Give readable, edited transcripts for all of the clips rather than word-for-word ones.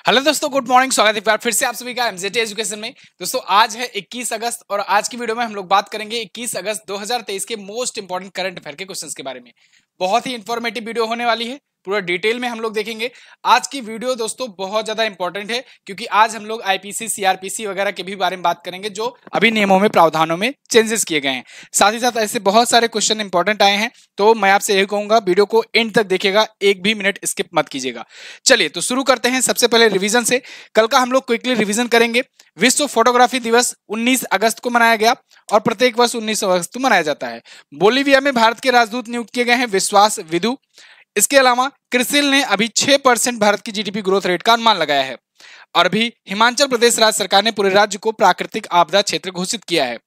Hello दोस्तों, good morning. स्वागत है एक बार फिर से आप सभी का एमजेटी एजुकेशन में। दोस्तों आज है 21 अगस्त और आज की वीडियो में हम लोग बात करेंगे 21 अगस्त 2023 के मोस्ट इंपॉर्टेंट करंट अफेयर के क्वेश्चंस के बारे में। बहुत ही इंफॉर्मेटिव वीडियो होने वाली है, पूरा डिटेल में हम लोग देखेंगे। आज की वीडियो दोस्तों बहुत ज्यादा इंपॉर्टेंट है क्योंकि आज हम लोग आईपीसी सीआरपीसी वगैरह के भी बारे में बात करेंगे जो अभी नियमों में प्रावधानों में चेंजेस किए गए हैं। साथ ही साथ ऐसे बहुत सारे क्वेश्चन इंपॉर्टेंट आए हैं, तो मैं आपसे यही कहूंगा वीडियो को एंड तक देखिएगा, एक भी मिनट स्किप मत कीजिएगा। चलिए तो शुरू करते हैं सबसे पहले रिवीजन से। कल का हम लोग क्विकली रिवीजन करेंगे। विश्व फोटोग्राफी दिवस 19 अगस्त को मनाया गया और प्रत्येक वर्ष 19 अगस्त को मनाया जाता है। बोलीविया में भारत के राजदूत नियुक्त किए गए हैं विश्वास विदु। इसके अलावा क्रिसिल ने अभी 6% भारत की जीडीपी ग्रोथ रेट का अनुमान लगाया है। और अभी हिमाचल प्रदेश राज्य सरकार ने पूरे राज्य को प्राकृतिक आपदा क्षेत्र घोषित किया है।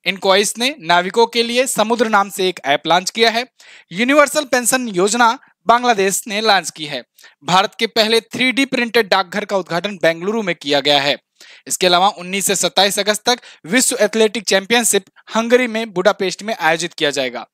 इनक्वाइस ने नाविकों के लिए समुद्र नाम से एक ऐप लॉन्च किया है। यूनिवर्सल पेंशन योजना बांग्लादेश ने लॉन्च की है। भारत के पहले 3D प्रिंटेड डाकघर का उद्घाटन बेंगलुरु में किया गया है। इसके अलावा 19 से 27 अगस्त तक विश्व एथलेटिक चैंपियनशिप हंगरी में बुडापेस्ट में आयोजित किया जाएगा।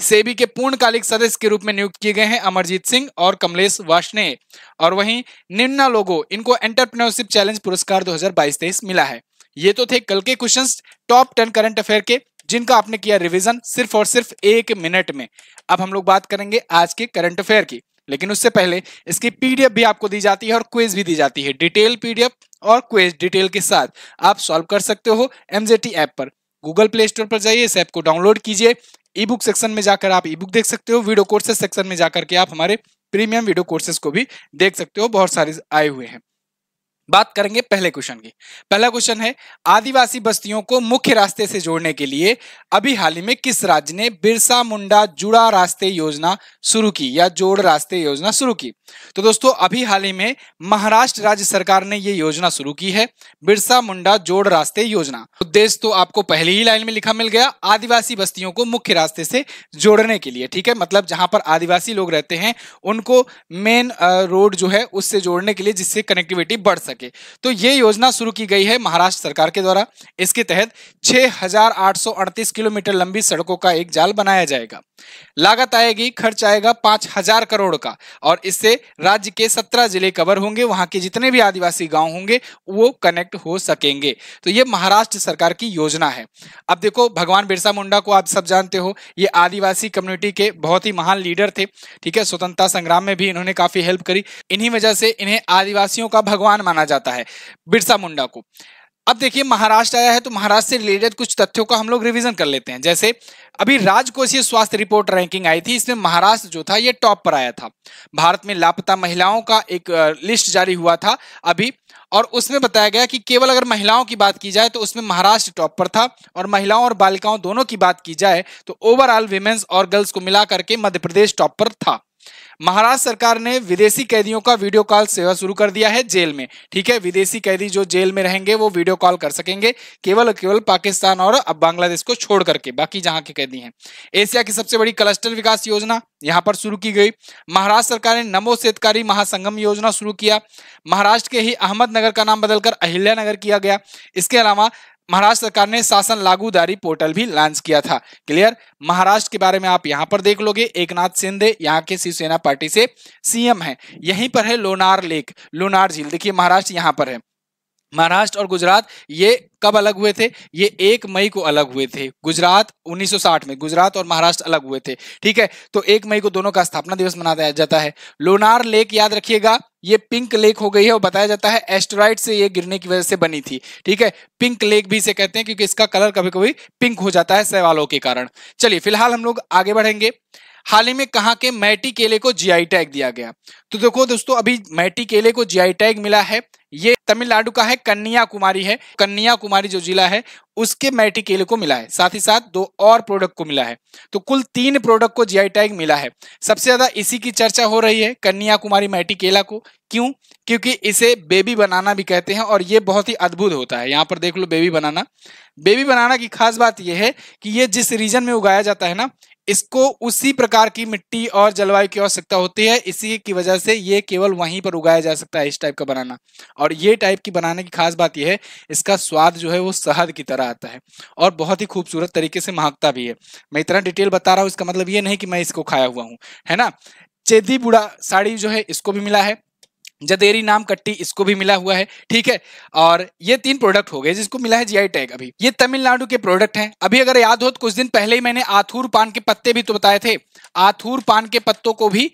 सेबी के पूर्णकालिक सदस्य के रूप में नियुक्त किए गए हैं अमरजीत सिंह और कमलेश वार्ष्णेय। और वहीं निन्ना लोगो इनको एंटरप्रेन्योरशिप चैलेंज पुरस्कार 2022-23 मिला है। ये तो थे कल के क्वेश्चंस टॉप 10 करंट अफेयर के, जिनका आपने किया रिवीजन सिर्फ और सिर्फ 1 मिनट में। अब हम लोग बात करेंगे आज के करंट अफेयर की, लेकिन उससे पहले इसकी पीडीएफ भी आपको दी जाती है और क्विज भी दी जाती है। डिटेल पीडीएफ और क्विज डिटेल के साथ आप सॉल्व कर सकते हो एमजेटी ऐप पर। गूगल प्ले स्टोर पर जाइए, इस ऐप को डाउनलोड कीजिए। ई बुक सेक्शन में जाकर आप ई बुक देख सकते हो। वीडियो कोर्सेज सेक्शन में जाकर के आप हमारे प्रीमियम वीडियो कोर्सेज को भी देख सकते हो, बहुत सारे आए हुए हैं। बात करेंगे पहले क्वेश्चन की। पहला क्वेश्चन है, आदिवासी बस्तियों को मुख्य रास्ते से जोड़ने के लिए अभी हाल ही में किस राज्य ने बिरसा मुंडा जुड़ा रास्ते योजना शुरू की या जोड़ रास्ते योजना शुरू की? तो दोस्तों अभी हाल ही में महाराष्ट्र राज्य सरकार ने यह योजना शुरू की है, बिरसा मुंडा जोड़ रास्ते योजना। उद्देश्य तो आपको पहली ही लाइन में लिखा मिल गया, आदिवासी बस्तियों को मुख्य रास्ते से जोड़ने के लिए। ठीक है, मतलब जहां पर आदिवासी लोग रहते हैं उनको मेन रोड जो है उससे जोड़ने के लिए, जिससे कनेक्टिविटी बढ़ सके। तो ये योजना शुरू की गई है महाराष्ट्र सरकार के द्वारा। इसके तहत 6,838 किलोमीटर लंबी सड़कों का एक जाल बनाया जाएगा। लागत आएगी, खर्च आएगा 5,000 करोड़ का, और इससे राज्य के 17 जिले कवर होंगे। वहां के जितने भी आदिवासी गांव होंगे वो कनेक्ट हो सकेंगे। तो ये महाराष्ट्र सरकार की योजना है। अब देखो, भगवान बिरसा मुंडा को आप सब जानते हो, ये आदिवासी कम्युनिटी के बहुत ही महान लीडर थे। ठीक है, स्वतंत्रता संग्राम में भी इन्होंने काफी हेल्प करी। इन्हीं वजह से इन्हें आदिवासियों का भगवान माना जाता है, बिरसा मुंडा को। अब देखिए, महाराष्ट्र आया है तो महाराष्ट्र से रिलेटेड कुछ तथ्यों का हम लोग रिवीजन कर लेते हैं। जैसे अभी राजकोषीय स्वास्थ्य रिपोर्ट रैंकिंग आई थी, इसमें महाराष्ट्र जो था ये टॉप पर आया था। भारत में लापता महिलाओं का एक लिस्ट जारी हुआ था अभी, और उसमें बताया गया कि केवल अगर महिलाओं की बात की जाए तो उसमें महाराष्ट्र टॉप पर था, और महिलाओं और बालिकाओं दोनों की बात की जाए तो ओवरऑल विमेन्स और गर्ल्स को मिला करके मध्य प्रदेश टॉप पर था। महाराष्ट्र सरकार ने विदेशी कैदियों का वीडियो कॉल सेवा शुरू कर दिया है जेल में। ठीक है, विदेशी कैदी जो जेल में रहेंगे वो वीडियो कॉल कर सकेंगे, केवल पाकिस्तान और अब बांग्लादेश को छोड़ करके, बाकी जहां के कैदी हैं। एशिया की सबसे बड़ी क्लस्टर विकास योजना यहां पर शुरू की गई। महाराष्ट्र सरकार ने नमो शेतकारी महासंगम योजना शुरू किया। महाराष्ट्र के ही अहमदनगर का नाम बदलकर अहिल्यानगर किया गया। इसके अलावा महाराष्ट्र सरकार ने शासन लागूदारी पोर्टल भी लॉन्च किया था। क्लियर, महाराष्ट्र के बारे में आप यहां पर देख लोगे। एकनाथ शिंदे यहाँ के शिवसेना पार्टी से सीएम हैं। यहीं पर है लोनार लेक, लोनार झील। देखिए महाराष्ट्र यहाँ पर है। महाराष्ट्र और गुजरात ये कब अलग हुए थे? ये 1 मई को अलग हुए थे। गुजरात 1960 में, गुजरात और महाराष्ट्र अलग हुए थे। ठीक है, तो 1 मई को दोनों का स्थापना दिवस मनाया जाता है। लोनार लेक याद रखिएगा, ये पिंक लेक हो गई है और बताया जाता है एस्टेरॉइड से ये गिरने की वजह से बनी थी। ठीक है, पिंक लेक भी इसे कहते हैं क्योंकि इसका कलर कभी कभी पिंक हो जाता है शैवालों के कारण। चलिए फिलहाल हम लोग आगे बढ़ेंगे। हाल ही में कहां के मैटी केले को जीआई टैग दिया गया? तो देखो दोस्तों, अभी मैटी केले को जीआई टैग मिला है, ये तमिलनाडु का है, कन्याकुमारी है। कन्याकुमारी जो जिला है उसके मैटी केले को मिला है। साथ ही साथ 2 और प्रोडक्ट को मिला है, तो कुल 3 प्रोडक्ट को जीआई टैग मिला है। सबसे ज्यादा इसी की चर्चा हो रही है, कन्याकुमारी मैटी केला को। क्यों? क्योंकि इसे बेबी बनाना भी कहते हैं और ये बहुत ही अद्भुत होता है। यहाँ पर देख लो, बेबी बनाना। बेबी बनाना की खास बात यह है कि ये जिस रीजन में उगाया जाता है ना, इसको उसी प्रकार की मिट्टी और जलवायु की आवश्यकता होती है। इसी की वजह से ये केवल वहीं पर उगाया जा सकता है, इस टाइप का बनाना। और ये टाइप की बनाने की खास बात यह है, इसका स्वाद जो है वो शहद की तरह आता है और बहुत ही खूबसूरत तरीके से महकता भी है। मैं इतना डिटेल बता रहा हूँ, इसका मतलब ये नहीं कि मैं इसको खाया हुआ हूँ, है ना। चेदी बुड़ा साड़ी जो है इसको भी मिला है। जदेरी नाम कट्टी इसको भी मिला हुआ है, ठीक है। और ये 3 प्रोडक्ट हो गए जिसको मिला है जीआई टैग। अभी ये तमिलनाडु के प्रोडक्ट हैं। अभी अगर याद हो तो कुछ दिन पहले ही मैंने आथूर पान के पत्ते भी तो बताए थे, आथूर पान के पत्तों को भी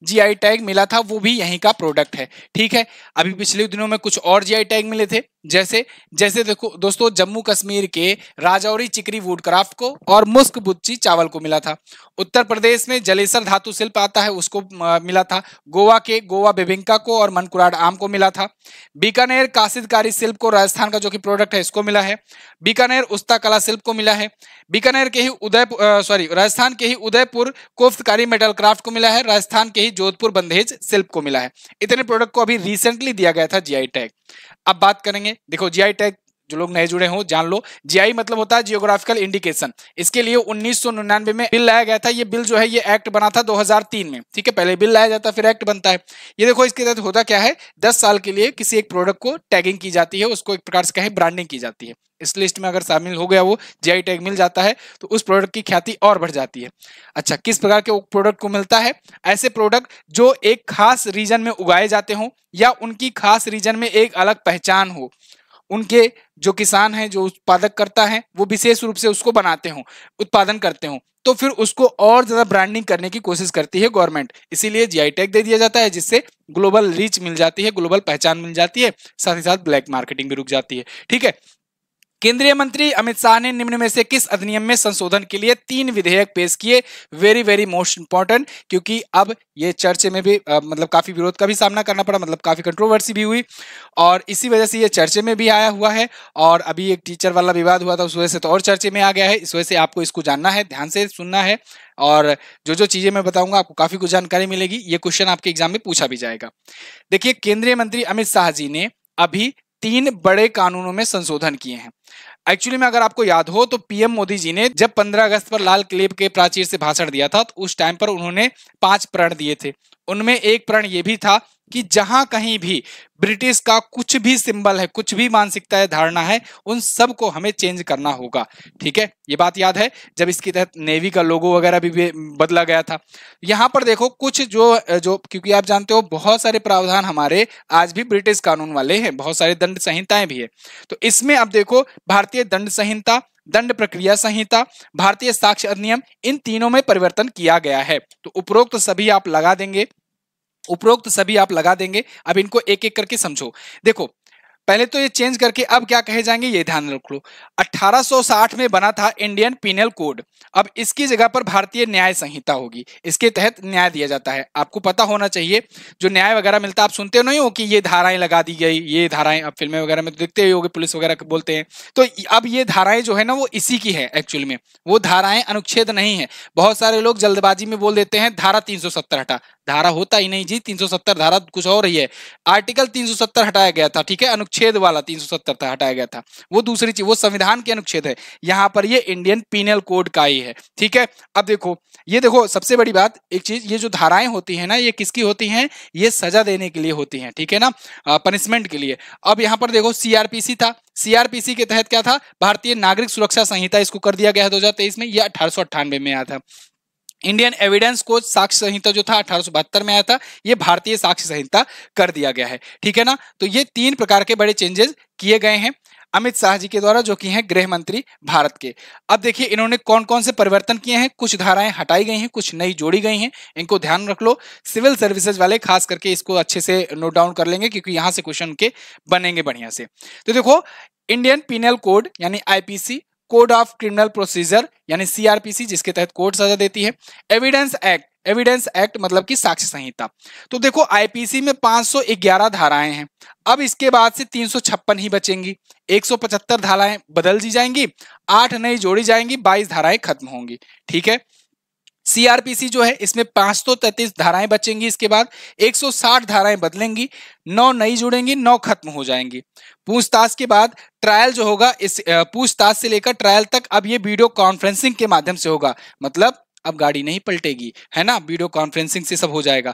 जीआई टैग मिला था, वो भी यहीं का प्रोडक्ट है, ठीक है। अभी पिछले दिनों में कुछ और जीआई टैग मिले थे, जैसे जैसे देखो दोस्तों, जम्मू कश्मीर के राजौरी चिकरी वुडक्राफ्ट को और मुस्क बुच्ची चावल को मिला था। उत्तर प्रदेश में जलेसर धातु शिल्प आता है, उसको मिला था। गोवा के गोवा बेबिंका को और मनकुराड आम को मिला था। बीकानेर कासिदकारी शिल्प को, राजस्थान का जो कि प्रोडक्ट है, इसको मिला है। बीकानेर उस्ता कला शिल्प को मिला है। बीकानेर के ही राजस्थान के ही उदयपुर कोफ्तकारी मेटल क्राफ्ट को मिला है। राजस्थान के ही जोधपुर बंदेज शिल्प को मिला है। इतने प्रोडक्ट को अभी रिसेंटली दिया गया था जीआई टैग। अब बात करेंगे, देखो जीआई टैग जो लोग नए जुड़े हो जान लो, जीआई मतलब होता है जियोग्राफिकल इंडिकेशन। इसके लिए 1999 में बिल लाया गया था। ये बिल जो है ये एक्ट बना था 2003 में, ठीक है। पहले बिल लाया जाता फिर एक्ट बनता है। ये देखो इसके तहत होता क्या है, 10 साल के लिए किसी एक प्रोडक्ट को टैगिंग की जाती है, उसको एक प्रकार से कहें ब्रांडिंग की जाती है। इस लिस्ट में अगर शामिल हो गया वो, जीआई टैग मिल जाता है, तो उस प्रोडक्ट की ख्याति और बढ़ जाती है। अच्छा, किस प्रकार के प्रोडक्ट को मिलता है? ऐसे प्रोडक्ट जो एक खास रीजन में उगाए जाते हो या उनकी खास रीजन में एक अलग पहचान हो, उनके जो किसान हैं, जो उत्पादक करता है, वो विशेष रूप से उसको बनाते हो, उत्पादन करते हो, तो फिर उसको और ज्यादा ब्रांडिंग करने की कोशिश करती है गवर्नमेंट। इसीलिए जीआई टैग दे दिया जाता है, जिससे ग्लोबल रीच मिल जाती है, ग्लोबल पहचान मिल जाती है, साथ ही साथ ब्लैक मार्केटिंग भी रुक जाती है, ठीक है। केंद्रीय मंत्री अमित शाह ने निम्न में से किस अधिनियम में संशोधन के लिए 3 विधेयक पेश किए? वेरी वेरी मोस्ट इंपॉर्टेंट, क्योंकि अब ये चर्चे में भी मतलब काफी विरोध का भी सामना करना पड़ा, मतलब काफी कंट्रोवर्सी भी हुई और इसी वजह से ये चर्चे में भी आया हुआ है। और अभी एक टीचर वाला विवाद हुआ था, उस वजह से तो और चर्चे में आ गया है। इस वजह से आपको इसको जानना है, ध्यान से सुनना है, और जो जो चीजें मैं बताऊंगा आपको काफी कुछ जानकारी मिलेगी। ये क्वेश्चन आपके एग्जाम में पूछा भी जाएगा। देखिए, केंद्रीय मंत्री अमित शाह जी ने अभी 3 बड़े कानूनों में संशोधन किए हैं। एक्चुअली में अगर आपको याद हो तो पीएम मोदी जी ने जब 15 अगस्त पर लाल किले के प्राचीर से भाषण दिया था, तो उस टाइम पर उन्होंने 5 प्रण दिए थे। उनमें एक प्रण यह भी था कि जहां कहीं भी ब्रिटिश का कुछ भी सिंबल है, कुछ भी मानसिकता है, धारणा है, उन सब को हमें चेंज करना होगा, ठीक है। ये बात याद है जब इसके तहत नेवी का लोगो वगैरह भी बदला गया था। यहां पर देखो कुछ जो क्योंकि आप जानते हो बहुत सारे प्रावधान हमारे आज भी ब्रिटिश कानून वाले हैं, बहुत सारे दंड संहिताएं भी है। तो इसमें अब देखो भारतीय दंड संहिता, दंड प्रक्रिया संहिता, भारतीय साक्ष्य अधिनियम, इन तीनों में परिवर्तन किया गया है। तो उपरोक्त सभी आप लगा देंगे, उपरोक्त सभी आप लगा देंगे। अब इनको एक एक करके समझो। देखो, पहले तो ये चेंज करके अब क्या कहे जाएंगे ये ध्यान रख लो। 1860 में बना था इंडियन पीनल कोड, अब इसकी जगह पर भारतीय न्याय संहिता होगी। इसके तहत न्याय दिया जाता है। आपको पता होना चाहिए जो न्याय वगैरह मिलता है, आप सुनते नहीं हो कि ये धाराएं लगा दी गई, ये धाराएं, अब फिल्में वगैरह में तो देखते ही होगे, पुलिस वगैरह बोलते हैं। तो अब ये धाराएं जो है ना वो इसी की है एक्चुअल में, वो धाराएं अनुच्छेद नहीं है। बहुत सारे लोग जल्दबाजी में बोल देते हैं धारा 370 हटा, धारा होता ही नहीं जी, 370 धारा कुछ और ही है। आर्टिकल 370 हटाया गया था, ठीक है, अनुच्छेद वाला 370 हटाया गया था, वो दूसरी चीज, वो संविधान के अनुच्छेद है। यहां पर ये इंडियन पीनल कोड का ही है, ठीक है। अब देखो, ये देखो सबसे बड़ी बात एक चीज, ये जो धाराएं होती है ना, ये किसकी होती हैं? ये सजा देने के लिए होती हैं, ठीक है ना, पनिशमेंट के लिए। अब यहां पर देखो सीआरपीसी था, सीआरपीसी के तहत क्या था? भारतीय नागरिक सुरक्षा संहिता, इसको कर दिया गया है 2023 में, यह 1898 में आया था। इंडियन एविडेंस कोड साक्ष्य संहिता जो था 1872 में आया था, ये भारतीय साक्ष्य संहिता कर दिया गया है, ठीक है ना। तो ये 3 प्रकार के बड़े चेंजेस किए गए हैं अमित शाह जी के द्वारा, जो कि हैं गृह मंत्री भारत के। अब देखिए इन्होंने कौन कौन से परिवर्तन किए हैं। कुछ धाराएं हटाई गई हैं, कुछ नई जोड़ी गई हैं, इनको ध्यान रख लो। सिविल सर्विसेज वाले खास करके इसको अच्छे से नोट डाउन कर लेंगे, क्योंकि यहां से क्वेश्चन के बनेंगे बढ़िया से। तो देखो, इंडियन पीनल कोड यानी IPC, code of criminal procedure यानी सीआरपीसी, जिसके तहत कोर्ट सजा देती है। एविडेंस एक्ट, एविडेंस एक्ट मतलब कि साक्ष्य संहिता। तो देखो आईपीसी में 511 धाराएं हैं, अब इसके बाद से 356 ही बचेंगी। 175 धाराएं बदल दी जाएंगी, 8 नई जोड़ी जाएंगी, 22 धाराएं खत्म होंगी, ठीक है। सीआरपीसी जो है इसमें 533 धाराएं बचेंगी, इसके बाद 160 धाराएं बदलेंगी, 9 नई जुड़ेंगी, 9 खत्म हो जाएंगी। पूछताछ के बाद ट्रायल जो होगा, इस पूछताछ से लेकर ट्रायल तक अब ये वीडियो कॉन्फ्रेंसिंग के माध्यम से होगा, मतलब अब गाड़ी नहीं पलटेगी, है ना, वीडियो कॉन्फ्रेंसिंग से सब हो जाएगा,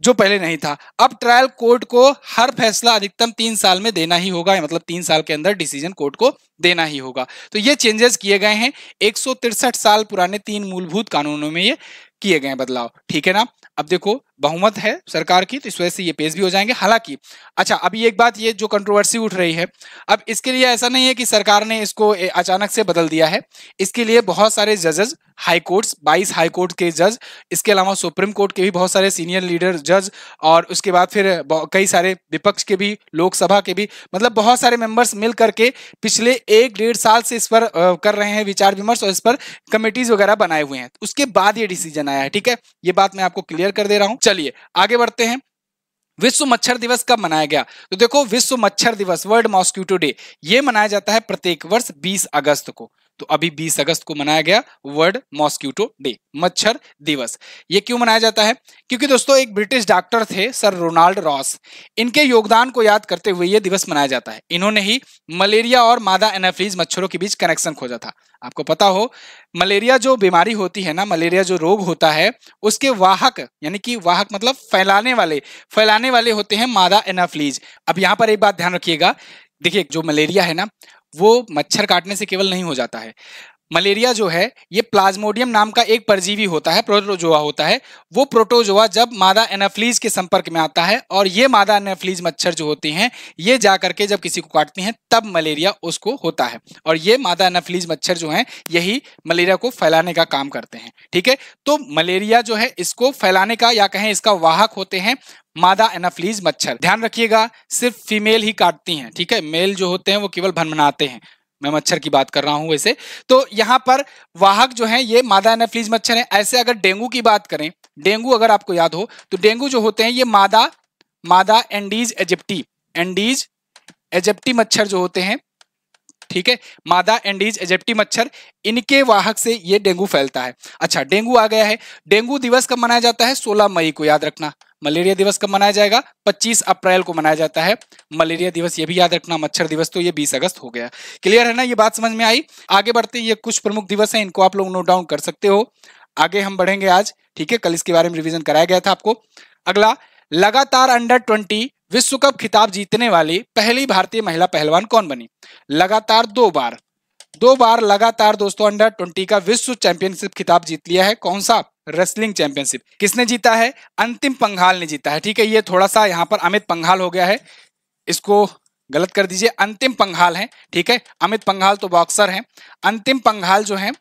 जो पहले नहीं था। अब ट्रायल कोर्ट को हर फैसला अधिकतम 3 साल में देना ही होगा, मतलब 3 साल के अंदर डिसीजन कोर्ट को देना ही होगा। तो ये चेंजेस किए गए हैं 163 साल पुराने 3 मूलभूत कानूनों में, ये किए गए बदलाव, ठीक है ना। अब देखो बहुमत है सरकार की, तो इस वजह से ये पेश भी हो जाएंगे। हालांकि अच्छा, अभी एक बात, ये जो कंट्रोवर्सी उठ रही है, अब इसके लिए ऐसा नहीं है कि सरकार ने इसको अचानक से बदल दिया है। इसके लिए बहुत सारे जजेस, हाई कोर्ट्स, 22 हाई कोर्ट के जज, इसके अलावा सुप्रीम कोर्ट के भी बहुत सारे सीनियर लीडर जज, और उसके बाद फिर कई सारे विपक्ष के भी, लोकसभा के भी, मतलब बहुत सारे मेंबर्स मिल करके पिछले 1-1.5 साल से इस पर कर रहे हैं विचार विमर्श, और इस पर कमेटीज वगैरह बनाए हुए हैं। उसके बाद ये डिसीजन आया है। ठीक है, ये बात मैं आपको क्लियर कर दे रहा हूं। चलिए आगे बढ़ते हैं। विश्व मच्छर दिवस कब मनाया गया? तो देखो, विश्व मच्छर दिवस, वर्ल्ड मॉस्किटो डे, ये मनाया जाता है प्रत्येक वर्ष 20 अगस्त को। तो अभी 20 अगस्त को मनाया गया वर्ल्ड मॉस्किटो डे, मच्छर दिवस। ये क्यों मनाया जाता है? क्योंकि दोस्तों एक ब्रिटिश डॉक्टर थे सर रोनाल्ड रॉस, इनके योगदान को याद करते हुए ये दिवस मनाया जाता है। इन्होंने ही मलेरिया और मादा एनाफिलीज मच्छरों के बीच कनेक्शन खोजा था। आपको पता हो, मलेरिया जो बीमारी होती है ना, मलेरिया जो रोग होता है, उसके वाहक, यानी कि वाहक मतलब फैलाने वाले होते हैं मादा एनाफिलीज। अब यहाँ पर एक बात ध्यान रखिएगा, देखिए जो मलेरिया है ना, वो मच्छर काटने से केवल नहीं हो जाता है। मलेरिया जो है, ये प्लाज्मोडियम नाम का एक परजीवी होता है, प्रोटोजोआ होता है। वो प्रोटोजोआ जब मादा एनाफिलीज के संपर्क में आता है, और ये मादा एनाफिलीज मच्छर जो होती हैं, ये जा करके जब किसी को काटती हैं, तब मलेरिया उसको होता है। और ये मादा एनाफिलीज मच्छर जो हैं, यही मलेरिया को फैलाने का काम करते हैं। ठीक है, तो मलेरिया जो है, इसको फैलाने का, या कहें इसका वाहक होते हैं मादा एनाफिलीज मच्छर। ध्यान रखिएगा, सिर्फ फीमेल ही काटती हैं। ठीक है, मेल जो होते हैं वो केवल भनभनाते हैं। मैं मच्छर की बात कर रहा हूं वैसे। तो यहाँ पर वाहक जो है ये मादा एनाफिलीज मच्छर है। ऐसे अगर डेंगू की बात करें, डेंगू अगर आपको याद हो, तो डेंगू जो होते हैं ये मादा एंडीज एजिप्टी मच्छर जो होते हैं, ठीक है, मादा एंडीज एजिप्टी मच्छर, इनके वाहक से ये डेंगू फैलता है। अच्छा, डेंगू आ गया है। डेंगू दिवस कब मनाया जाता है? 16 मई को, याद रखना। मलेरिया दिवस कब मनाया जाएगा? 25 अप्रैल को मनाया जाता है मलेरिया दिवस, ये भी याद रखना। मच्छर दिवस तो ये 20 अगस्त हो गया। क्लियर है ना, ये बात समझ में आई? आगे बढ़ते हैं, ये कुछ प्रमुख दिवस हैं, इनको आप लोग नोट डाउन कर सकते हो। आगे हम बढ़ेंगे आज। ठीक है, कल इसके बारे में रिवीजन कराया गया था आपको। अगला, लगातार अंडर 20 विश्व कप खिताब जीतने वाली पहली भारतीय महिला पहलवान कौन बनी? लगातार 2 बार लगातार दोस्तों अंडर 20 का विश्व चैंपियनशिप खिताब जीत लिया है। कौन सा? Wrestling championship. किसने जीता है? अंतिम पंघाल ने जीता है। ठीक है, ये थोड़ा सा यहाँ पर अमित पंघाल हो गया है, इसको गलत कर दीजिए, अंतिम पंघाल है। ठीक है, अमित पंघाल तो बॉक्सर हैं, अंतिम पंघाल जो है,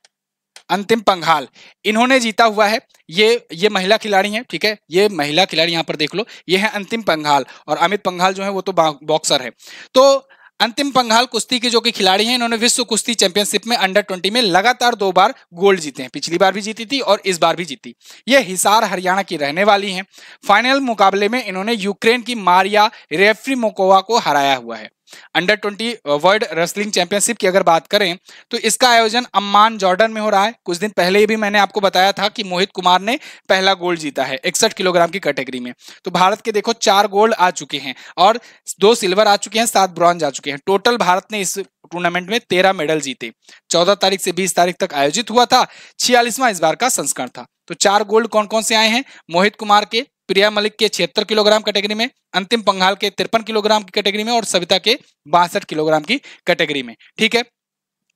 अंतिम पंघाल, इन्होंने जीता हुआ है। ये महिला खिलाड़ी हैं। ठीक है, ये महिला खिलाड़ी यहाँ पर देख लो, ये है अंतिम पंघाल, और अमित पंघाल जो है वो तो बॉक्सर है। तो अंतिम पंघाल कुश्ती के जो कि खिलाड़ी हैं, इन्होंने विश्व कुश्ती चैंपियनशिप में अंडर 20 में लगातार 2 बार गोल्ड जीते हैं। पिछली बार भी जीती थी और इस बार भी जीती। ये हिसार हरियाणा की रहने वाली हैं। फाइनल मुकाबले में इन्होंने यूक्रेन की मारिया रेफ्रिमोकोवा को हराया हुआ है। अंडर 20 वर्ल्ड रेसलिंग चैंपियनशिप की अगर बात करें, तो इसका आयोजन अम्मान जॉर्डन में हो रहा है। कुछ दिन पहले भी मैंने आपको बताया था कि मोहित कुमार ने पहला गोल्ड जीता है 61 किलोग्राम की कैटेगरी में। तो भारत के देखो 4 गोल्ड आ चुके हैं, और 2 सिल्वर आ चुके हैं, 7 ब्रॉन्ज आ चुके हैं। टोटल भारत ने इस टूर्नामेंट में 13 मेडल जीते। 14 तारीख से 20 तारीख तक आयोजित हुआ था। 46वां इस बार का संस्करण था। तो 4 गोल्ड कौन कौन से आए हैं? मोहित कुमार के, प्रिया मलिक के 76 किलोग्राम कैटेगरी में, अंतिम पंघाल के 53 किलोग्राम की कैटेगरी में, और सविता के 62 किलोग्राम की कैटेगरी में। ठीक है,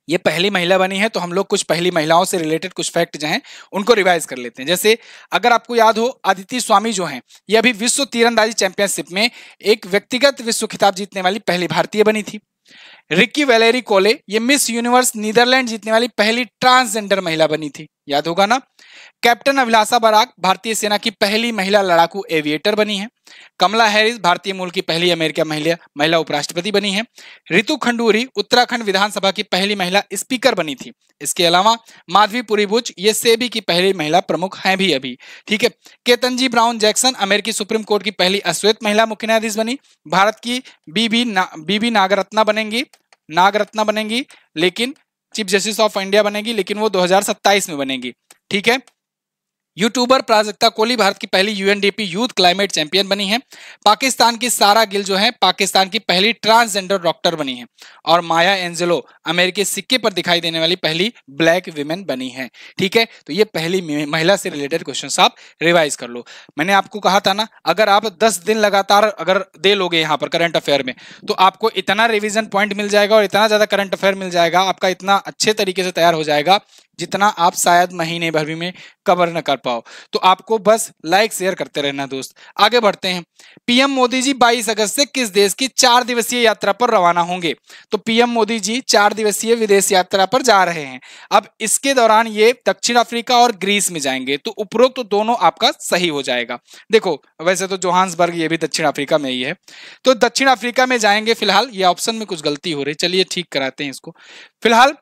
ये पहली महिला बनी है। तो हम लोग कुछ पहली महिलाओं से रिलेटेड कुछ फैक्ट जो हैं उनको रिवाइज कर लेते हैं। जैसे अगर आपको याद हो, अदिति स्वामी जो हैं, ये अभी विश्व तीरंदाजी चैंपियनशिप में एक व्यक्तिगत विश्व खिताब जीतने वाली पहली भारतीय बनी थी। रिक्की वैलेरी कोले, ये मिस यूनिवर्स नीदरलैंड जीतने वाली पहली ट्रांसजेंडर महिला बनी थी, याद होगा ना। कैप्टन अभिलाषा बराक भारतीय सेना की पहली महिला लड़ाकू एविएटर बनी है। कमला हैरिस भारतीय मूल की पहली अमेरिकी महिला उपराष्ट्रपति बनी है। रितु खंडूरी उत्तराखंड विधानसभा की पहली महिला स्पीकर बनी थी। इसके अलावा माधवी पुरीबुच ये सेबी की पहली महिला प्रमुख हैं भी अभी। ठीक है, केतनजी ब्राउन जैक्सन अमेरिकी सुप्रीम कोर्ट की पहली अश्वेत महिला मुख्य न्यायाधीश बनी। भारत की बीबी नागरत्ना बनेंगी, लेकिन चीफ जस्टिस ऑफ इंडिया बनेगी, लेकिन वो 2027 में बनेगी। ठीक है, यूट्यूबर प्राजक्ता कोहली भारत की पहली यूएनडीपी यूथ क्लाइमेट चैंपियन बनी है। पाकिस्तान की सारा गिल जो है पाकिस्तान की पहली ट्रांसजेंडर डॉक्टर बनी है। और माया एंजेलो अमेरिकी सिक्के पर दिखाई देने वाली पहली ब्लैक विमेन बनी है। ठीक है, तो ये पहली महिला से रिलेटेड क्वेश्चन आप रिवाइज कर लो। मैंने आपको कहा था ना, अगर आप 10 दिन लगातार अगर दे लोगे यहाँ पर करंट अफेयर में, तो आपको इतना रिविजन पॉइंट मिल जाएगा और इतना ज्यादा करंट अफेयर मिल जाएगा, आपका इतना अच्छे तरीके से तैयार हो जाएगा जितना आप शायद महीने भर भी में कवर न कर पाओ। तो आपको बस लाइक शेयर करते रहना दोस्त। आगे बढ़ते हैं। पीएम मोदी जी 22 अगस्त से किस देश की 4 दिवसीय यात्रा पर रवाना होंगे? तो पीएम मोदी जी 4 दिवसीय विदेश यात्रा पर जा रहे हैं। अब इसके दौरान ये दक्षिण अफ्रीका और ग्रीस में जाएंगे। तो उपरोक्त तो दोनों आपका सही हो जाएगा। देखो वैसे तो जोहान्सबर्ग ये भी दक्षिण अफ्रीका में ही है। तो दक्षिण अफ्रीका में जाएंगे फिलहाल। ये ऑप्शन में कुछ गलती हो रही, चलिए ठीक कराते हैं इसको। फिलहाल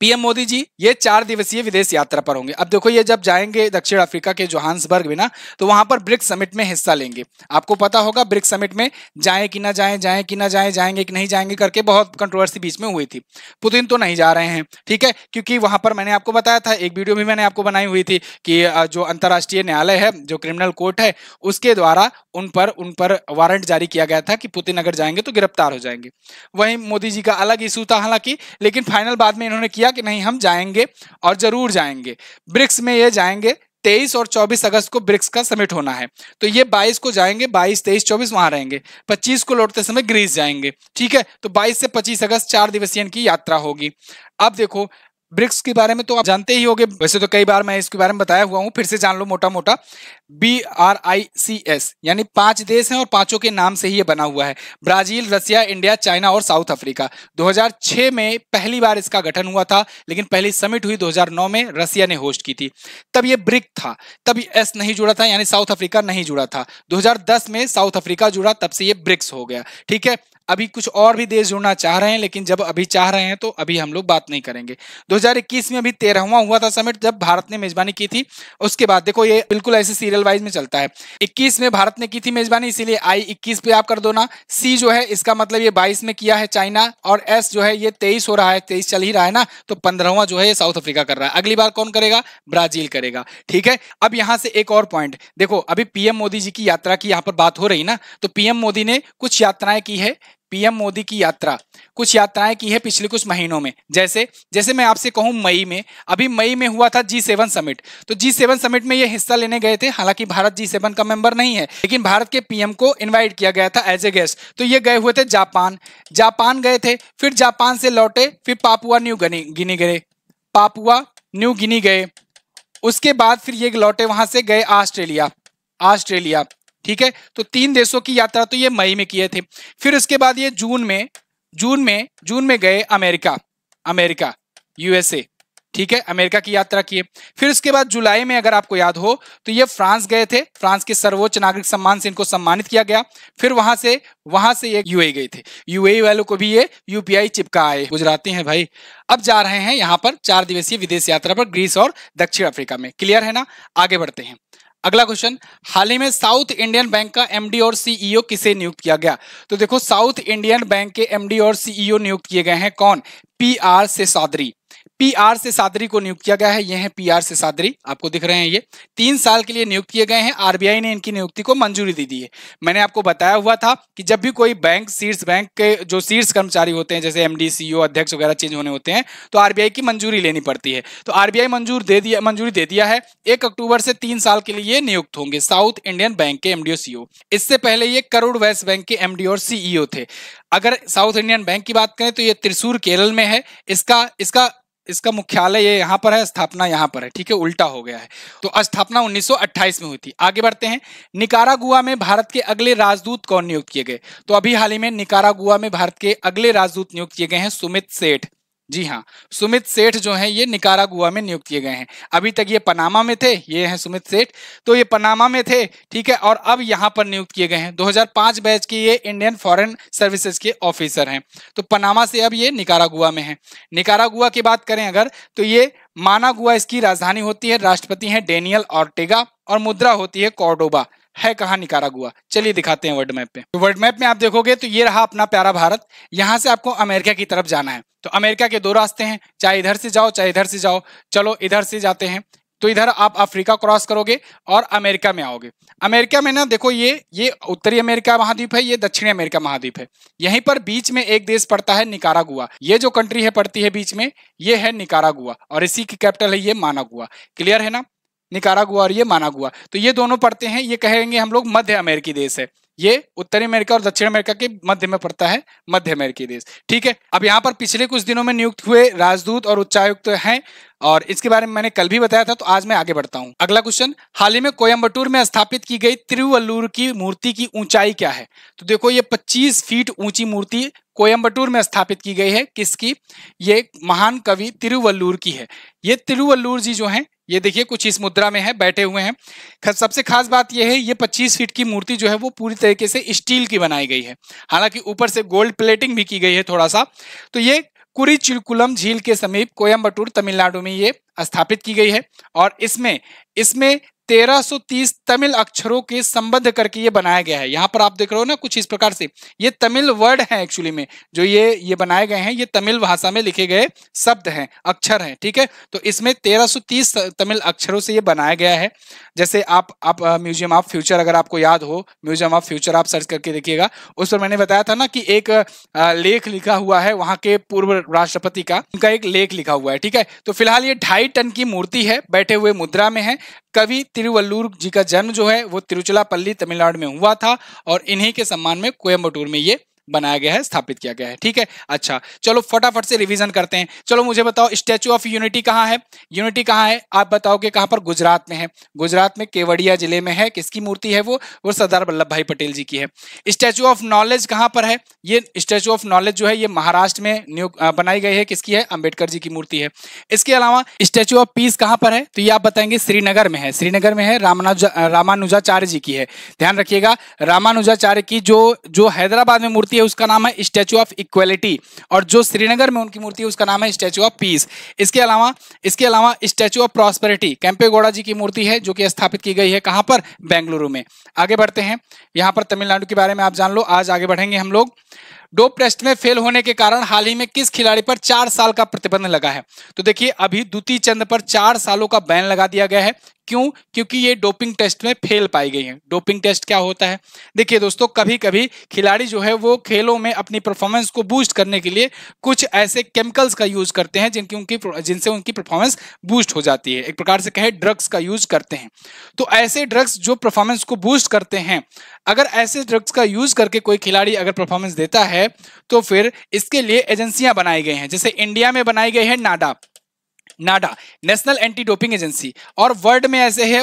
पीएम मोदी जी ये 4 दिवसीय विदेश यात्रा पर होंगे। अब देखो ये जब जाएंगे दक्षिण अफ्रीका के जोहान्सबर्ग में ना, तो वहां पर ब्रिक्स समिट में हिस्सा लेंगे। आपको पता होगा ब्रिक्स समिट में जाएं कि ना जाएं, जाएं कि ना जाएं, जाएंगे कि नहीं जाएंगे करके बहुत कंट्रोवर्सी बीच में हुई थी। पुतिन तो नहीं जा रहे हैं, ठीक है, क्योंकि वहां पर मैंने आपको बताया था, एक वीडियो भी मैंने आपको बनाई हुई थी कि जो अंतर्राष्ट्रीय न्यायालय है, जो क्रिमिनल कोर्ट है, उसके द्वारा उन पर वारंट जारी किया गया था कि पुतिन अगर जाएंगे तो गिरफ्तार हो जाएंगे। वहीं मोदी जी का अलग इशू था हालांकि, लेकिन फाइनल बाद में इन्होंने किया कि नहीं हम जाएंगे और जरूर जाएंगे। ब्रिक्स में ये जाएंगे। 23 और 24 अगस्त को ब्रिक्स का समिट होना है। तो ये 22 को जाएंगे, 22, 23, 24 वहां रहेंगे। 25 को लौटते समय ग्रीस जाएंगे, ठीक है। तो 22 से 25 अगस्त 4 दिवसीय की यात्रा होगी। अब देखो ब्रिक्स के बारे में तो आप जानते ही होंगे, वैसे तो कई बार मैं इसके बारे में बताया हुआ हूं, फिर से जान लो मोटा मोटा। BRICS यानी 5 देश हैं और पांचों के नाम से ही ये बना हुआ है। ब्राजील, रसिया, इंडिया, चाइना और साउथ अफ्रीका। 2006 में पहली बार इसका गठन हुआ था, लेकिन पहली समिट हुई 2009 में, रसिया ने होस्ट की थी। तब ये ब्रिक था, तब एस नहीं जुड़ा था, यानी साउथ अफ्रीका नहीं जुड़ा था। 2010 में साउथ अफ्रीका जुड़ा, तब से ये ब्रिक्स हो गया, ठीक है। अभी कुछ और भी देश जुड़ना चाह रहे हैं, लेकिन जब अभी चाह रहे हैं तो अभी हम लोग बात नहीं करेंगे। 2021 में अभी 13वां हुआ था समिट, जब भारत ने मेजबानी की थी। उसके बाद देखो ये बिल्कुल ऐसे सीरियल वाइज में चलता है। 21 में भारत ने की थी मेजबानी, इसीलिए आई 21 पे आप कर दो ना। सी जो है इसका मतलब ये 22 में किया है चाइना, और एस जो है ये 23 हो रहा है, 23 चल ही रहा है ना, तो 15वां जो है ये साउथ अफ्रीका कर रहा है। अगली बार कौन करेगा? ब्राजील करेगा, ठीक है। अब यहां से एक और पॉइंट देखो, अभी पीएम मोदी जी की यात्रा की यहां पर बात हो रही ना, तो पीएम मोदी ने कुछ यात्राएं की है। पीएम मोदी की यात्रा कुछ यात्राएं की है पिछले कुछ महीनों में। जैसे मैं आपसे कहूं मई में, अभी मई में हुआ था G7 समिट। तो G7 समिट में ये हिस्सा लेने गए थे। हालांकि भारत G7 का मेंबर नहीं है, लेकिन भारत के पीएम को इनवाइट किया गया था एज ए गेस्ट। तो ये गए हुए थे जापान गए थे, फिर जापान से लौटे, फिर पापुआ न्यू गिनी गए। उसके बाद फिर ये लौटे, वहां से गए ऑस्ट्रेलिया, ठीक है। तो 3 देशों की यात्रा तो ये मई में किए थे। फिर उसके बाद ये जून में गए अमेरिका USA, ठीक है, अमेरिका की यात्रा किए। फिर उसके बाद जुलाई में अगर आपको याद हो तो ये फ्रांस गए थे। फ्रांस के सर्वोच्च नागरिक सम्मान से इनको सम्मानित किया गया। फिर वहां से ये UAE गए थे। UAE वालों को भी ये UPI चिपका आए, गुजराती हैं भाई। अब जा रहे हैं यहां पर 4 दिवसीय विदेश यात्रा पर ग्रीस और दक्षिण अफ्रीका में। क्लियर है ना? आगे बढ़ते हैं। अगला क्वेश्चन, हाल ही में साउथ इंडियन बैंक का MD और CEO किसे नियुक्त किया गया? तो देखो साउथ इंडियन बैंक के MD और CEO नियुक्त किए गए हैं कौन? PR सेसाद्री को नियुक्त किया गया है। ये है PR सेसाद्री, आपको दिख रहे हैं ये। 3 साल के लिए नियुक्त किए गए हैं। RBI ने इनकी नियुक्ति को मंजूरी दे दी है। मैंने आपको बताया हुआ था कि जब भी कोई बैंक के जो शीर्ष कर्मचारी होते हैं, जैसे MD, CEO, अध्यक्ष वगैरह चेंज होने होते हैं, तो RBI की मंजूरी लेनी पड़ती है। तो RBI मंजूरी दे दिया है। 1 अक्टूबर से 3 साल के लिए नियुक्त होंगे साउथ इंडियन बैंक के MD और CEO। इससे पहले ये करोड़ वैश्य बैंक के MD और CEO थे। अगर साउथ इंडियन बैंक की बात करें तो ये त्रिशूर केरल में है। इसका मुख्यालय ये यहाँ पर है, स्थापना यहाँ पर है, ठीक है, उल्टा हो गया है। तो स्थापना 1928 में हुई थी। आगे बढ़ते हैं। निकारागुआ में भारत के अगले राजदूत कौन नियुक्त किए गए? तो अभी हाल ही में निकारागुआ में भारत के अगले राजदूत नियुक्त किए गए हैं सुमित सेठ। जी हाँ, सुमित सेठ जो है ये निकारागुआ में नियुक्त किए गए हैं। अभी तक ये पनामा में थे, ये हैं सुमित सेठ, तो ये पनामा में थे, ठीक है, और अब यहाँ पर नियुक्त किए गए हैं। 2005 बैच के ये इंडियन फॉरेन सर्विसेज के ऑफिसर हैं। तो पनामा से अब ये निकारागुआ में है। निकारागुआ की बात करें अगर, तो ये मानागुआ इसकी राजधानी होती है। राष्ट्रपति हैं डेनियल ऑर्टेगा और मुद्रा होती है कॉर्डोबा। है कहाँ निकारागुआ? चलिए दिखाते हैं वर्ल्ड मैप पे। तो वर्ल्ड मैप में आप देखोगे तो ये रहा अपना प्यारा भारत। यहाँ से आपको अमेरिका की तरफ जाना है। तो अमेरिका के 2 रास्ते हैं, चाहे इधर से जाओ चाहे इधर से जाओ। चलो इधर से जाते हैं। तो इधर आप अफ्रीका क्रॉस करोगे और अमेरिका में आओगे। अमेरिका में ना देखो ये उत्तरी अमेरिका महाद्वीप है, ये दक्षिणी अमेरिका महाद्वीप है। यहीं पर बीच में एक देश पड़ता है निकारागुआ। ये जो कंट्री है पड़ती है बीच में, ये है निकारागुआ, और इसी की कैपिटल है ये मानागुआ। क्लियर है ना? निकारागुआ और ये मानागुआ, तो ये दोनों पड़ते हैं, ये कहेंगे हम लोग मध्य अमेरिकी देश है। ये उत्तरी अमेरिका और दक्षिण अमेरिका के मध्य में पड़ता है, मध्य अमेरिकी देश, ठीक है। अब यहाँ पर पिछले कुछ दिनों में नियुक्त हुए राजदूत और उच्चायुक्त हैं और इसके बारे में मैंने कल भी बताया था, तो आज मैं आगे बढ़ता हूं। अगला क्वेश्चन, हाल ही में कोयम्बटूर में स्थापित की गई तिरुवल्लुवर की मूर्ति की ऊंचाई क्या है? तो देखो ये 25 फीट ऊंची मूर्ति कोयम्बटूर में स्थापित की गई है। किसकी? ये महान कवि तिरुवल्लुवर की है। ये तिरुवल्लुवर जी जो हैं, ये देखिए कुछ इस मुद्रा में है, बैठे हुए हैं। सबसे खास बात यह है, ये 25 फीट की मूर्ति जो है वो पूरी तरीके से स्टील की बनाई गई है, हालांकि ऊपर से गोल्ड प्लेटिंग भी की गई है थोड़ा सा। तो ये कुरिचिकुलम झील के समीप कोयम्बटूर तमिलनाडु में ये स्थापित की गई है और इसमें 1330 तमिल अक्षरों के संबद्ध करके ये बनाया गया है। यहाँ पर आप देख रहे हो ना कुछ इस प्रकार से, ये तमिल वर्ड है एक्चुअली में, जो ये बनाए गए हैं, ये तमिल भाषा में लिखे गए शब्द हैं, अक्षर हैं, ठीक है। तो इसमें 1330 तमिल अक्षरों से ये बनाया गया है। जैसे आप म्यूजियम ऑफ फ्यूचर, अगर आपको याद हो, म्यूजियम ऑफ फ्यूचर आप सर्च करके देखिएगा, उस पर मैंने बताया था ना कि एक लेख लिखा हुआ है वहां के पूर्व राष्ट्रपति का, उनका एक लेख लिखा हुआ है, ठीक है। तो फिलहाल ये 2.5 टन की मूर्ति है, बैठे हुए मुद्रा में है। कवि तिरुवल्लुवर जी का जन्म जो है वो तिरुचिरापल्ली तमिलनाडु में हुआ था और इन्हीं के सम्मान में कोयम्बटूर में ये बनाया गया है, स्थापित किया गया है, ठीक है। अच्छा चलो फटाफट से रिवीजन करते हैं। चलो मुझे बताओ स्टैचू ऑफ यूनिटी कहाँ है? यूनिटी कहाँ है आप बताओगे? कहाँ पर? गुजरात में है। गुजरात में केवड़िया जिले में है। किसकी मूर्ति है वो सरदार वल्लभ भाई पटेल जी की है। स्टैचू ऑफ नॉलेज कहाँ पर है? ये स्टैचू ऑफ नॉलेज जो है ये महाराष्ट्र में बनाई गई है। किसकी है? अंबेडकर जी की मूर्ति है। इसके अलावा स्टैचू ऑफ पीस कहाँ पर है? तो ये आप बताएंगे श्रीनगर में है। श्रीनगर में है, रामानुजाचार्य जी की है। ध्यान रखिएगा, रामानुजाचार्य की जो हैदराबाद में मूर्ति उसका नाम है स्टैचू ऑफ इक्वलिटी और जो श्रीनगर में उनकी मूर्ति है उसका नाम है स्टैचू ऑफ पीस। इसके अलावा स्टैचू ऑफ प्रॉस्पेरिटी केम्पेगौड़ा जी की मूर्ति है जो कि स्थापित की गई है कहां पर? बेंगलुरु में। आगे बढ़ते हैं, यहां पर तमिलनाडु के बारे में आप जान लो। आज आगे बढ़ेंगे हम लोग। डोप टेस्ट में फेल होने के कारण हाल ही में किस खिलाड़ी पर 4 साल का प्रतिबंध लगा है? तो देखिए अभी द्युति चंद पर 4 सालों का बैन लगा दिया गया है। क्यों? क्योंकि ये डोपिंग टेस्ट में फेल पाई गई हैं। डोपिंग टेस्ट क्या होता है? देखिए दोस्तों, कभी कभी खिलाड़ी जो है वो खेलों में अपनी परफॉर्मेंस को बूस्ट करने के लिए कुछ ऐसे केमिकल्स का यूज करते हैं जिनसे उनकी परफॉर्मेंस बूस्ट हो जाती है। एक प्रकार से कहे ड्रग्स का यूज करते हैं। तो ऐसे ड्रग्स जो परफॉर्मेंस को बूस्ट करते हैं, अगर ऐसे ड्रग्स का यूज करके कोई खिलाड़ी अगर परफॉर्मेंस देता है तो फिर इसके लिए एजेंसियां बनाई गई हैं। जैसे इंडिया में बनाई गई है नाडा नेशनल एंटी डोपिंग एजेंसी, और वर्ल्ड में ऐसे है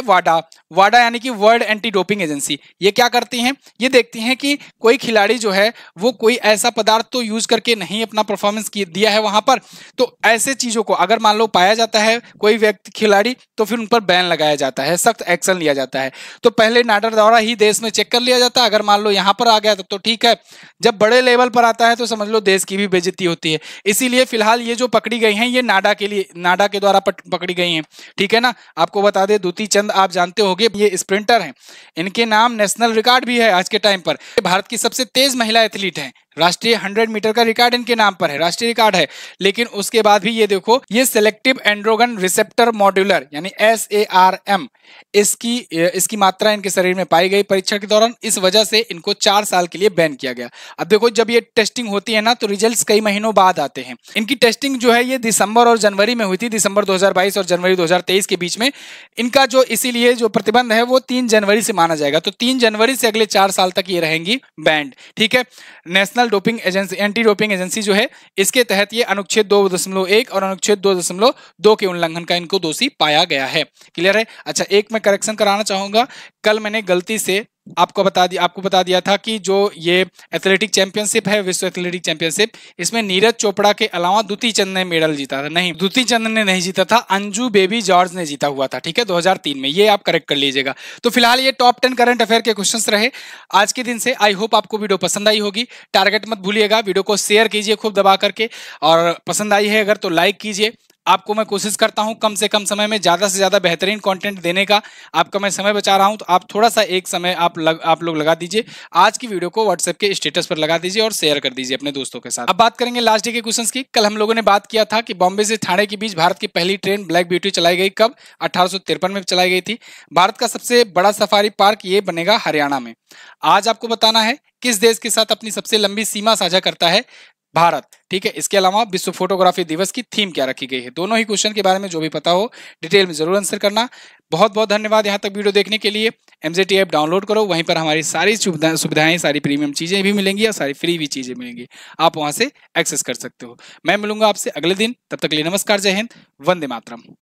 वाडा यानी कि वर्ल्ड एंटी डोपिंग एजेंसी। ये क्या करती हैं? ये देखती हैं कि कोई खिलाड़ी जो है वो कोई ऐसा पदार्थ तो यूज करके नहीं अपना परफॉर्मेंस दिया है वहां पर। तो ऐसे चीजों को अगर मान लो पाया जाता है कोई व्यक्ति खिलाड़ी, तो फिर उन पर बैन लगाया जाता है, सख्त एक्शन लिया जाता है। तो पहले नाडा द्वारा ही देश में चेक कर लिया जाता है। अगर मान लो यहाँ पर आ गया तो ठीक है, जब बड़े लेवल पर आता है तो समझ लो देश की भी बेइज्जती होती है। इसीलिए फिलहाल ये जो पकड़ी गई हैं ये नाडा के द्वारा पकड़ी गई हैं, ठीक है ना। आपको बता दें द्युति चंद आप जानते होंगे, ये स्प्रिंटर हैं, इनके नाम नेशनल रिकॉर्ड भी है आज के टाइम पर। भारत की सबसे तेज महिला एथलीट हैं। राष्ट्रीय 100 मीटर का रिकॉर्ड इनके नाम पर है, राष्ट्रीय रिकॉर्ड है। लेकिन उसके बाद भी ये देखो, ये सिलेक्टिव एंड्रोगन रिसेप्टर मॉड्यूलर यानी SARM इसकी मात्रा इनके शरीर में पाई गई परीक्षण के दौरान। इस वजह से इनको 4 साल के लिए बैन किया गया। अब देखो जब ये टेस्टिंग होती है ना तो रिजल्ट्स कई महीनों बाद आते हैं। इनकी टेस्टिंग जो है ये दिसंबर और जनवरी में हुई थी, दिसंबर 2022 और जनवरी 2023 के बीच में। इनका जो इसीलिए जो प्रतिबंध है वो 3 जनवरी से माना जाएगा। तो 3 जनवरी से अगले 4 साल तक ये रहेंगी बैंड, ठीक है। National doping agency, anti doping agency जो है, इसके तहत ये अनुच्छेद 2.1 और अनुच्छेद 2.2 के उल्लंघन का इनको दोषी पाया गया है। क्लियर है? अच्छा एक मैं करेक्शन कराना चाहूंगा, कल मैंने गलती से आपको बता दिया था कि जो ये एथलेटिक चैंपियनशिप है, विश्व एथलेटिक चैंपियनशिप, इसमें नीरज चोपड़ा के अलावा द्युति चंद ने मेडल जीता था। नहीं, द्युति चंद ने नहीं जीता था, अंजू बेबी जॉर्ज ने जीता हुआ था, ठीक है, 2003 में। ये आप करेक्ट कर लीजिएगा। तो फिलहाल ये टॉप 10 करंट अफेयर के क्वेश्चंस रहे आज के दिन से। आई होप आपको वीडियो पसंद आई होगी। टारगेट मत भूलिएगा, वीडियो को शेयर कीजिए खूब दबा करके, और पसंद आई है अगर तो लाइक कीजिए। आपको मैं कोशिश करता हूं कम से कम समय में ज़्यादा से ज़्यादा बेहतरीन कंटेंट देने का। आपका मैं समय बचा रहा हूं, तो आप थोड़ा सा एक समय आप लोग लगा दीजिए। आज की वीडियो को व्हाट्सएप के स्टेटस पर लगा दीजिए और शेयर कर दीजिए अपने दोस्तों के साथ। अब बात करेंगे लास्ट डे के क्वेश्चंस की। कल हम लोगों ने बात किया था कि बॉम्बे से ठाणे के बीच भारत की पहली ट्रेन ब्लैक ब्यूटी चलाई गई। कब? 1853 में चलाई गई थी। भारत का सबसे बड़ा सफारी पार्क ये बनेगा हरियाणा में। आज आपको बताना है किस देश के साथ अपनी सबसे लंबी सीमा साझा करता है भारत। ठीक है, इसके अलावा विश्व फोटोग्राफी दिवस की थीम क्या रखी गई है। दोनों ही क्वेश्चन के बारे में जो भी पता हो डिटेल में जरूर आंसर करना। बहुत बहुत धन्यवाद यहाँ तक वीडियो देखने के लिए। MZT ऐप डाउनलोड करो, वहीं पर हमारी सारी सुविधाएं, सारी प्रीमियम चीजें भी मिलेंगी और सारी फ्री भी चीजें मिलेंगी, आप वहां से एक्सेस कर सकते हो। मैं मिलूंगा आपसे अगले दिन, तब तक के लिए नमस्कार, जय हिंद, वंदे मातरम।